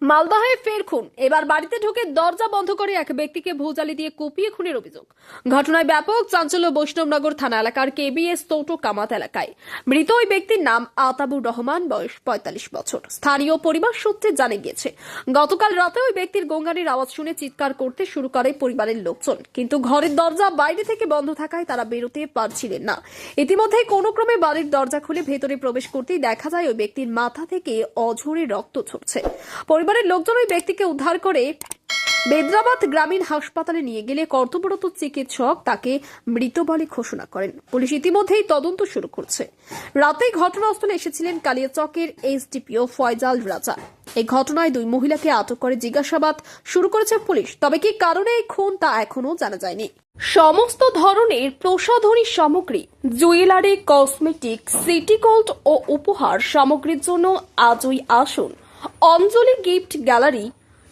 মালদহে ফের খুন। এবার বাড়িতে ঢুকে দরজা বন্ধ করে এক ব্যক্তিকে ভৌজালি দিয়ে কুপিয়ে খুনের অভিযোগ। ঘটনায় ব্যাপক চাঞ্চল্য বৈষ্ণবনগর থানা এলাকার কেবিএস টোটো কামাত এলাকায়। মৃত ওই ব্যক্তির নাম আতাবুর রহমান, বয়স ৪৫ বছর। স্থানীয় পরিবার সূত্রে জানা গিয়েছে, গতকাল রাতে ওই ব্যক্তির গোঙানির আওয়াজ শুনে চিৎকার করতে শুরু করে পরিবারের লোকজন, কিন্তু ঘরের দরজা বাইরে থেকে বন্ধ থাকায় তারা বেরোতে পারছিলেন না। ইতিমধ্যে কোনো ক্রমে বাড়ির দরজা খুলে ভেতরে প্রবেশ করতেই দেখা যায় ওই ব্যক্তির মাথা থেকে অঝরে রক্ত ঝরছে। পরিবারের লোকজন ওই ব্যক্তিকে উদ্ধার করে বেদ্রাবাদ গ্রামীণ হাসপাতালে নিয়ে গেলে কর্তব্যরত চিকিৎসক তাকে মৃত বলে ঘোষণা করেন। পুলিশ ইতিমধ্যেই তদন্ত শুরু করছে। রাতেই ঘটনাস্থলে এসেছিলেন কালিয়াচকের এসডিপিও ফয়জাল রাজা। এই ঘটনায় দুই মহিলাকে আটক করে জিজ্ঞাসাবাদ শুরু করেছে পুলিশ। তবে কি কারণে এই খুন তা এখনো জানা যায়নি। সমস্ত ধরনের প্রসাধনী সামগ্রী, জুয়েলারি, কসমেটিক, সিটি গোল্ড ও উপহার সামগ্রীর জন্য আজই আসুন অঞ্জলি গিফট গ্যালারি,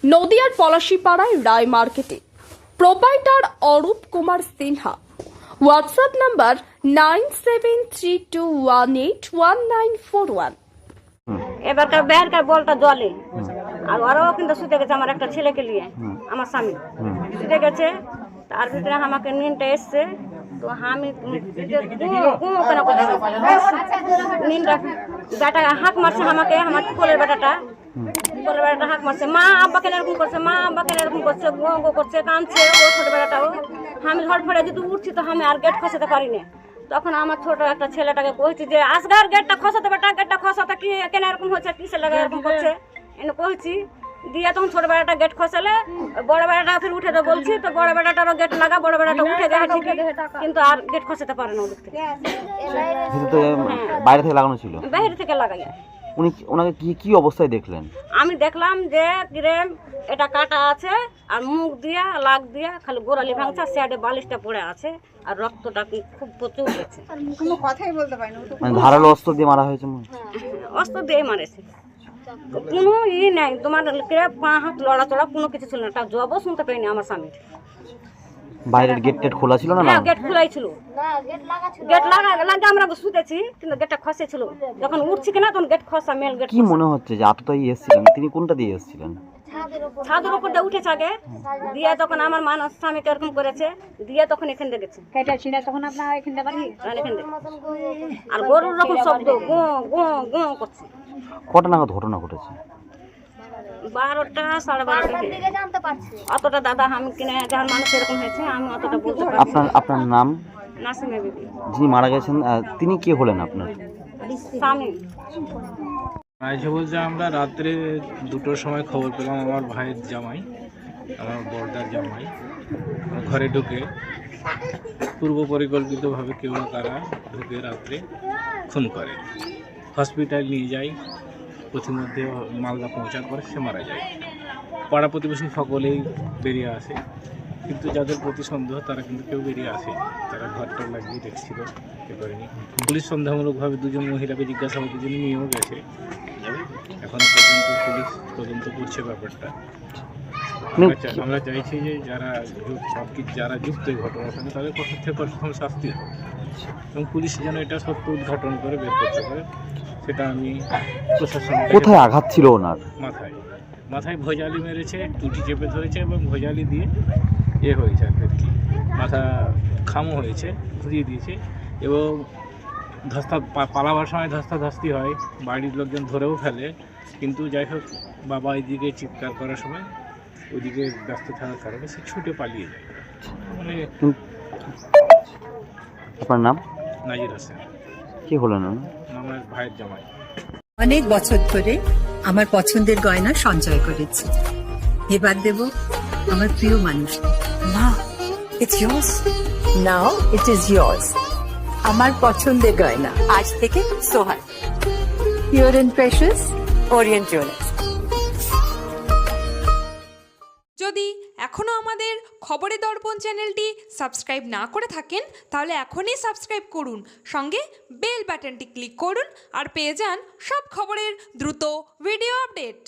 নদিয়ার পলাশীপাড়ায় রায় মার্কেটে। Proprietor Arup Kumar Sinha. WhatsApp number 9732181941। এবারকার বেহারকার বলটা জলে আর ওরাও কিন্তু শুতে গেছে আমার একটা ছেলেকে নিয়ে, আমার স্বামী শুতে গেছে। তার ভিতরে আমাকে নিনটা এসছে, তো আমি নিনটা বেটা হাঁক মারছে আমাকে, আমার কোলের বেটাটা হাঁক মারছে, মা আব্বা কেন এরকম করছে, মা আব্বা কেন এরকম করছে, গো গো করছে, কাঁদছে। ও ছোট বেটাটাও আমি ধরফড়ে যদি উঠছি তো আমি আর গেট খসাতে পারিনি। তখন আমার ছোট একটা ছেলেটাকে কইছি যে আসগার গেটটা খসাতে, বেটা গেটটা খসাতে, কি কেন এরকম হচ্ছে, কিসের লাগে এরকম করছে এনে কইছি। দিয়ে তখন ছোট বেটাটা গেট খসালে বড় বেটাটা ফির উঠে তো বলছি, তো বড় বেটাটারও গেট লাগা, বড় বেটাটা উঠে গেছে ঠিকই, কিন্তু আর গেট খসাতে পারে না ওদিক থেকে। বাইরে থেকে লাগানো ছিল, বাইরে থেকে লাগাই। ওনাকে কি অবস্থায় দেখলেন? আমি দেখলাম যে কিরেম এটা কাটা আছে আর মুখ দিয়া লাগ দিয়া খালি গোড়ালি ভাঙছে, সাইডে বালিশটা পড়ে আছে আর রক্তটা খুব প্রচুর গেছে। কোনো কথাই বলতে পারি না, মানে ধারালো অস্ত্র দিয়ে মারা হয়েছে? অস্ত্র দিয়ে মারেছে, কোনো নাই তোমার পা হাত লড়াচড়া কোনো কিছু ছিল না, তার জবও শুনতে পাইনি আমার স্বামীর। বাইরের গেট টেট খোলা ছিল না? না, গেট খোলাই ছিল, গেট লাগা আমরা শুতেছি কিন্তু গেটটা খসে ছিল। যখন উঠছি কিনা তখন গেট খসা, মেল গেট। কি মনে হচ্ছে যে আততায়ী এসেছিলেন? তিনি কোনটা দিয়ে এসেছিলেন? ছাদের উপর দিয়ে উঠেছে আগে, দিয়ে তখন আমার মানুষ স্বামীকে এরকম করেছে, দিয়ে তখন এখান থেকে গেছে তখন আপনার এখান থেকে আর গরুর রকম শব্দ গো গো গো করছে। কটা নাগাদ ঘটনা ঘটেছে? 12টা, 12:30। অতটা দাদা আমি কিনে যার মানুষ এরকম হয়েছে আমি অতটা বলতে পারি। আপনার নাম? নাসিমা বিবি। যিনি মারা গেছেন তিনি কে হলেন আপনার স্বামী? আইসে বলছে আমরা রাত্রে 2টোর সময় খবর পেলাম আমার ভাইয়ের জামাই, আমার বড়দার জামাই ঘরে ঢুকে পূর্ব পরিকল্পিতভাবে কেউ না কারা ঢুকে রাত্রে খুন করে। হসপিটাল নিয়ে যাই, পথিমধ্যে মালদা পৌঁছার পর সে মারা যায়। পাড়া প্রতিবেশী সকলেই বেরিয়ে আসে, কিন্তু যাদের প্রতি সন্দেহ তারা কিন্তু কেউ বেরিয়ে আসে, তারা ঘরটা লাগিয়ে দেখছিল, এ করেনি। পুলিশ সন্দেহমূলকভাবে 2জন মহিলাকে জিজ্ঞাসাবাদের জন্য নিয়েও গেছে। এখনো পর্যন্ত পুলিশ তদন্ত করছে ব্যাপারটা। আমরা চাইছি যে যারা যুক্ত এই ঘটনার সঙ্গে তাদের কঠোর থেকে কঠোর শাস্তি হবে এবং পুলিশ যেন এটা সত্য উদ্ঘাটন করে বের করতে পারে, সেটা আমি প্রশাসন। কোথায় আঘাত ছিল ওনার? মাথায় ভোজালি মেরেছে, টুটি চেপে ধরেছে এবং ভোজালি দিয়ে হয়েছে আর কি, মাথা খামো হয়েছে, ঘুরিয়ে দিয়েছে এবং পালাবার সময় ধস্তাধস্তি হয়, বাড়ির লোকজন ধরেও ফেলে, কিন্তু যাই হোক বাবা এদিকে চিৎকার করার সময় ওইদিকে ব্যস্ত থাকার কারণে সে ছুটে পালিয়ে যায়। মানে আপনার নাম? নাজির হোসেন। কি হলেন? আমার ভাইয়ের জামাই। অনেক বছর ধরে আমার পছন্দের গয়না সঞ্চয় করেছি, এবার দেব আমার প্রিয় মানুষ। মা, it's yours. Now it is yours. আমার পছন্দের গয়না আজ থেকে Sohag, pure and precious, Orient Jewellers. যদি এখনও আমাদের খবরের দর্পণ চ্যানেলটি সাবস্ক্রাইব না করে থাকেন তাহলে এখনই সাবস্ক্রাইব করুন, সঙ্গে বেল বাটনটি ক্লিক করুন আর পেয়ে যান সব খবরের দ্রুত ভিডিও আপডেট।